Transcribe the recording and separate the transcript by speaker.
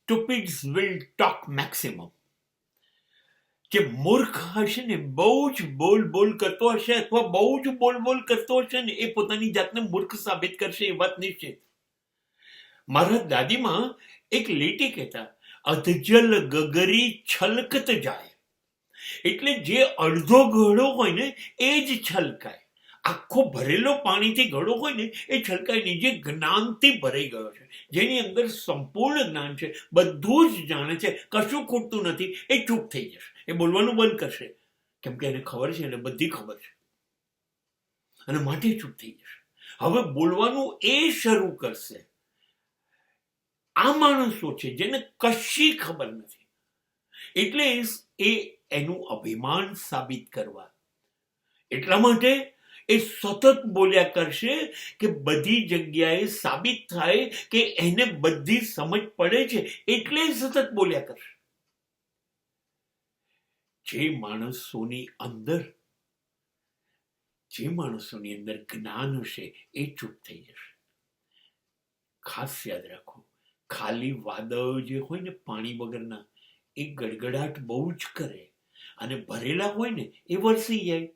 Speaker 1: Stupids will talk maximum. જે મૂર્ખ હશે ને, બહુ જ બોલ કરતો હશે અથવા બહુ જ બોલ કરતો હશે ને, એ પોતાની જાતને મૂર્ખ સાબિત કરશે, એ વાત નિશ્ચિત. મારા દાદીમાં એક લીટી કહેતા, અધજલ ગગરી છલકત જાય. એટલે જે અડધો ઘડો હોય ને એ જ છલકાય. આખો ભરેલો પાણીથી ઘડો હોય ને એ છલકાય નહીં. જે જ્ઞાનથી ભરાઈ ગયો છે, જેની અંદર સંપૂર્ણ જ્ઞાન છે, બધું જ જાણે છે, કશું ખૂટતું નથી, એ ચૂપ થઈ જશે. એ બોલવાનું બંધ કરશે, કેમ કે એને ખબર છે, એને બધી ખબર છે, અને માટે ચૂપ થઈ જશે. હવે બોલવાનું એ શરૂ કરશે. આ માણસો છે જેને કશી ખબર નથી, એટલે એ એનું અભિમાન સાબિત કરવા એટલા માટે એ સતત બોલ્યા કરશે કે બધી જગ્યાએ સાબિત થાય કે એને બધી સમજ પડે છે, એટલે સતત બોલ્યા કરશે. જે માણસોની અંદર જ્ઞાન હશે એ ચૂપ થઈ જશે. ખાસ યાદ રાખો, ખાલી વાદળ જે હોય ને પાણી વગરના, એ ગડગડાટ બહુ જ કરે, અને ભરેલા હોય ને એ વરસી જાય.